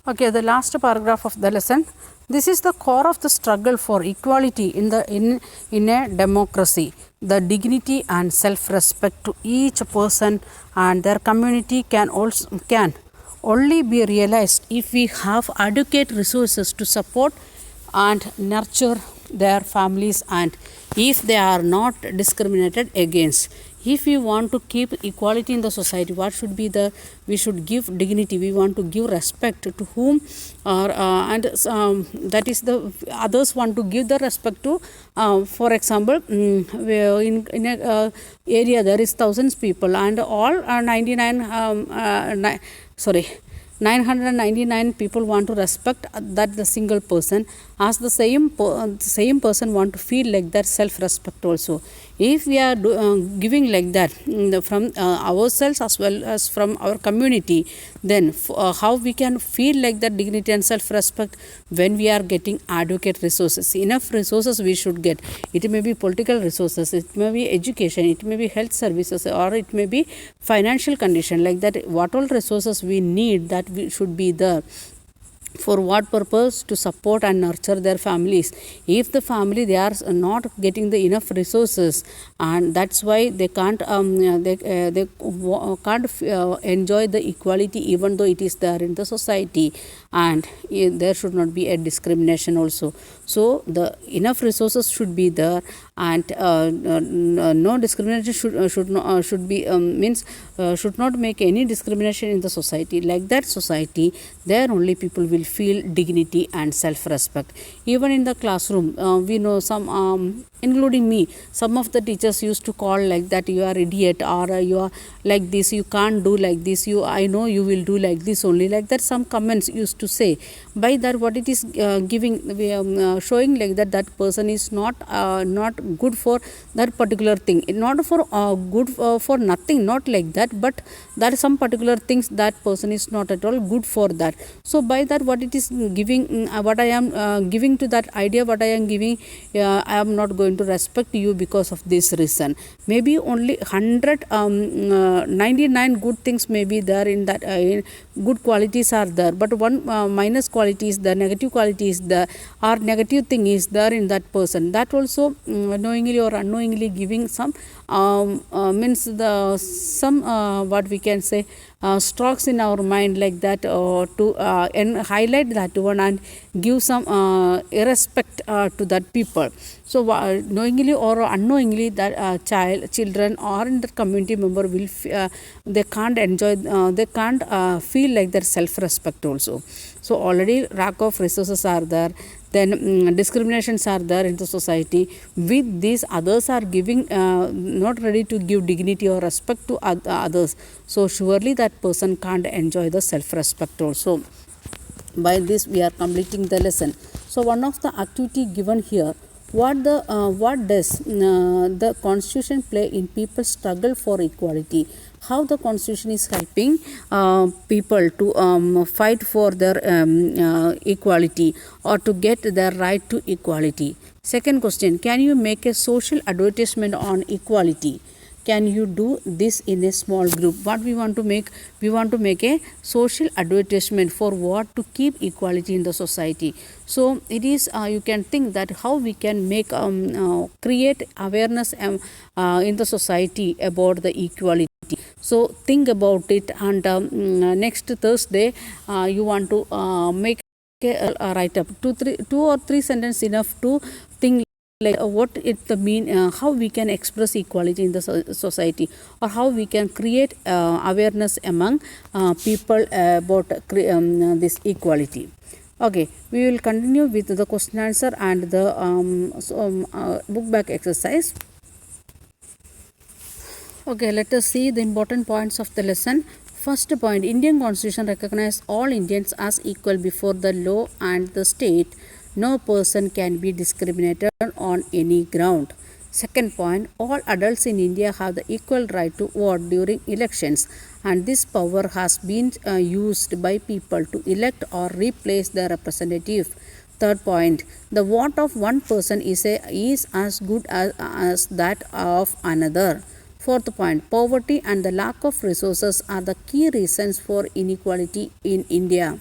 Okay, the last paragraph of the lesson. This is the core of the struggle for equality in a democracy. The dignity and self-respect to each person and their community can only be realized if we have adequate resources to support and nurture their families, and if they are not discriminated against. If we want to keep equality in the society, what should be the, we should give dignity, we want to give respect to whom, or and that is the others want to give the respect to, for example, in a area there is thousands people and all 999 people want to respect that the single person, as the same person want to feel like that self-respect also. If we are giving like that from ourselves as well as from our community, then how we can feel like that dignity and self-respect? When we are getting adequate resources, enough resources we should get. It may be political resources, it may be education, it may be health services, or it may be financial condition. Like that, what all resources we need, that we should be there. For what purpose? To support and nurture their families. If the family, they are not getting the enough resources, and that's why they can't they can't enjoy the equality, even though it is there in the society, and there should not be a discrimination also. So the enough resources should be there, and no discrimination should be means should not make any discrimination in the society. Like that society, there only people will feel dignity and self-respect. Even in the classroom, we know some including me, some of the teachers used to call like that, you are idiot, or you are like this, you can't do like this, I know you will do like this only. Like that some comments used to say. By that, what it is giving, showing like that person is not good for that particular thing, not for good for nothing, not like that, but there are some particular things that person is not at all good for that. So by that, what it is giving, what I am giving to that idea, what I am giving, I am not going to respect you because of this reason. Maybe only 99 good things may be there in that, good qualities are there, but one minus quality is there, negative quality is there, or negative thing is there in that person. That also knowingly or unknowingly giving some means the some what we can say strokes in our mind, like that to and highlight that one and give some irrespect to that people. So knowingly or unknowingly, that children or in the community member will they can't enjoy, they can't feel like their self-respect also. So already lack of resources are there, then discriminations are there in the society. With this, others are giving not ready to give dignity or respect to others, so surely that person can't enjoy the self-respect also. By this, we are completing the lesson. So one of the activity given here, what does the constitution play in people's struggle for equality? How the constitution is helping people to fight for their equality, or to get their right to equality. Second question, can you make a social advertisement on equality? Can you do this in a small group? What we want to make, we want to make a social advertisement for what, to keep equality in the society. So it is you can think that how we can make create awareness in the society about the equality. So think about it, and next Thursday you want to make a write up, two or three sentences enough to think like what it the mean, how we can express equality in the society, or how we can create awareness among people about this equality. Okay, we will continue with the question answer and the book back exercise. Okay, let us see the important points of the lesson. First point, Indian Constitution recognizes all Indians as equal before the law and the state. No person can be discriminated on any ground. Second point, all adults in India have the equal right to vote during elections, and this power has been used by people to elect or replace their representative. Third point, the vote of one person is as good as that of another. Fourth point, poverty and the lack of resources are the key reasons for inequality in India.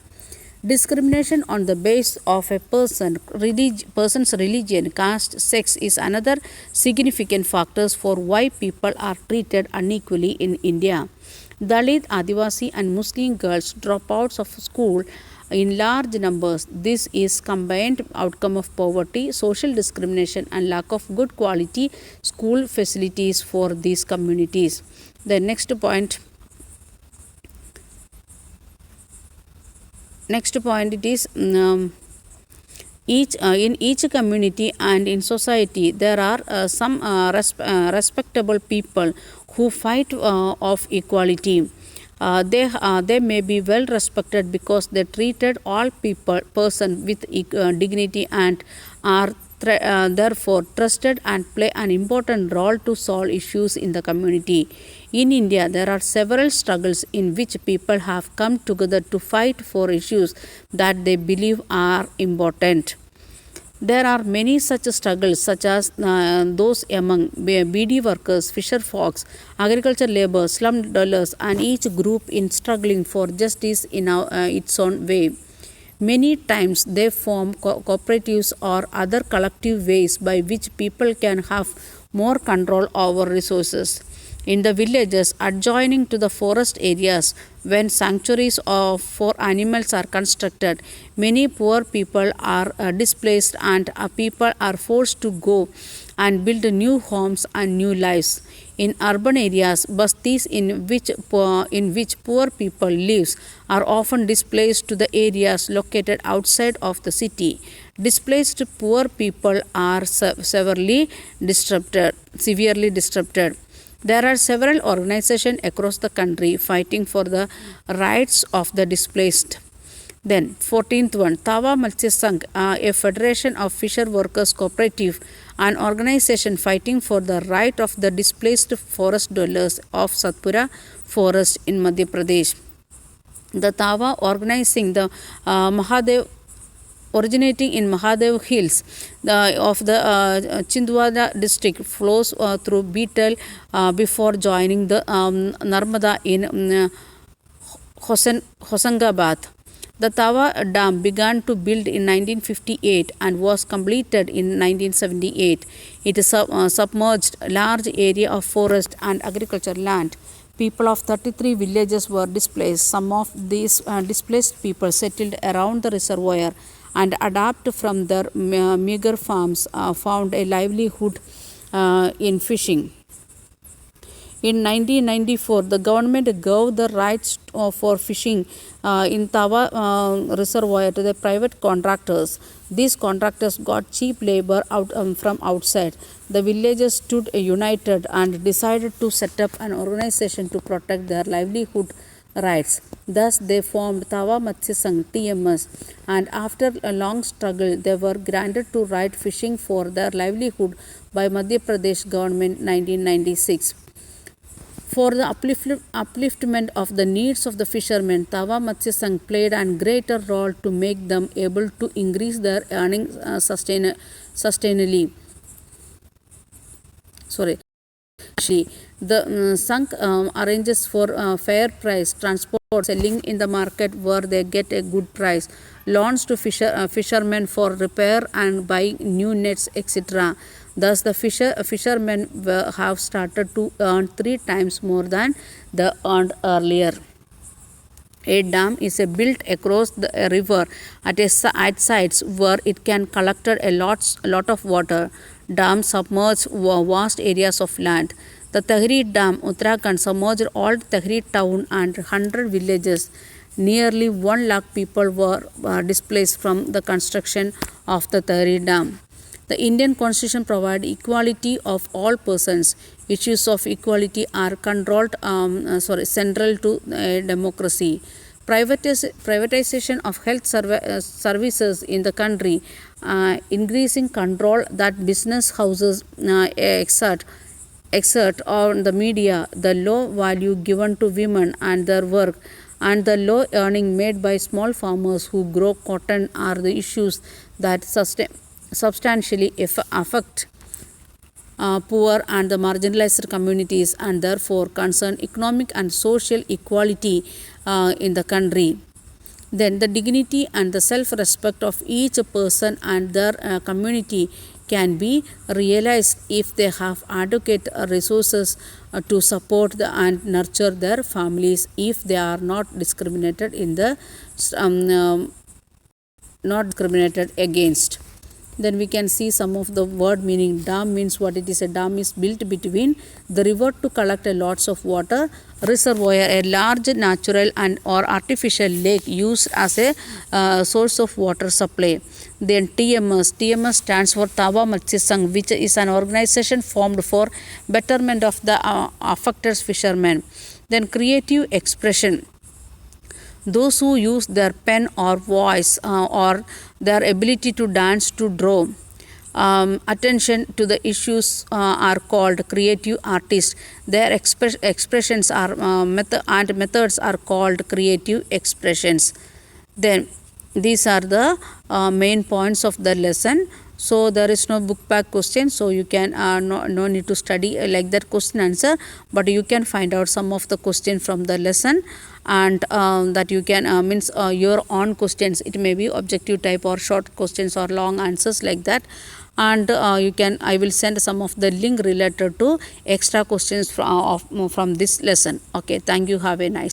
Discrimination on the basis of a person's religion, caste, sex is another significant factors for why people are treated unequally in India. Dalit, Adivasi, and Muslim girls drop out of school in large numbers. This is combined outcome of poverty, social discrimination, and lack of good quality school facilities for these communities. The next point it is each in each community and in society there are some respectable people who fight of equality. They may be well respected because they treated all person with dignity and are therefore trusted and play an important role to solve issues in the community. In India, there are several struggles in which people have come together to fight for issues that they believe are important. There are many such struggles, such as those among BD workers, fisher folks, agriculture laborers, slum dwellers, and each group in struggling for justice in its own way. Many times they form cooperatives or other collective ways by which people can have more control over resources. In the villages adjoining to the forest areas, when sanctuaries for animals are constructed, many poor people are displaced and people are forced to go and build new homes and new lives. In urban areas, bastis in which poor people lives are often displaced to the areas located outside of the city. Displaced poor people are severely disrupted. There are several organizations across the country fighting for the rights of the displaced. Then 14th one, Tawa Matsya Sangh, a federation of fisher workers cooperative, an organization fighting for the right of the displaced forest dwellers of Satpura forest in Madhya Pradesh. The Tawa organizing the Mahadev originating in Mahadev Hills of the Chindwara district flows through Beetle before joining the Narmada in Hosangabad. The Tawa Dam began to build in 1958 and was completed in 1978. It submerged large area of forest and agriculture land. People of 33 villages were displaced. Some of these displaced people settled around the reservoir and adapt from their meager farms, found a livelihood in fishing. In 1994, the government gave the rights for fishing in Tawa reservoir to the private contractors. These contractors got cheap labor from outside. The villagers stood united and decided to set up an organization to protect their livelihood rights. Thus, they formed Tawa Matsya Sangh (TMS), and after a long struggle, they were granted to right fishing for their livelihood by Madhya Pradesh government 1996. For the upliftment of the needs of the fishermen, Tawa Matsya Sangh played a greater role to make them able to increase their earnings sustainably. The Sangh arranges for fair price transport, selling in the market where they get a good price, loans to fishermen for repair and buying new nets, etc. Thus, the fishermen have started to earn 3 times more than they earned earlier. A dam is built across the river at sites where it can collect a lot of water. Dams submerge vast areas of land. The Tahri Dam, Uttarakhand, submerged all Tahri town and 100 villages. Nearly 1 lakh people were displaced from the construction of the Tahri Dam. The Indian Constitution provides equality of all persons. Issues of equality are central to democracy. Privatization of health services in the country, increasing control that business houses exert on the media, the low value given to women and their work, and the low earning made by small farmers who grow cotton are the issues that substantially affect poor and the marginalized communities and therefore concern economic and social equality in the country. Then the dignity and the self-respect of each person and their community can be realized if they have adequate resources to support and nurture their families, if they are not discriminated in the not discriminated against. Then we can see some of the word meaning. Dam means what it is. A dam is built between the river to collect a lots of water. Reservoir, a large natural and or artificial lake used as a source of water supply. Then TMS stands for Tawa Matsya Sangh, which is an organization formed for betterment of the affected fishermen. Then creative expression, those who use their pen or voice or their ability to dance to draw attention to the issues are called creative artists. Their expressions are and methods are called creative expressions. Then these are the main points of the lesson. So there is no book back question, so you can no need to study like that question answer, but you can find out some of the question from the lesson, and that you can means your own questions. It may be objective type or short questions or long answers like that, and you can, I will send some of the link related to extra questions from this lesson. Okay, thank you, have a nice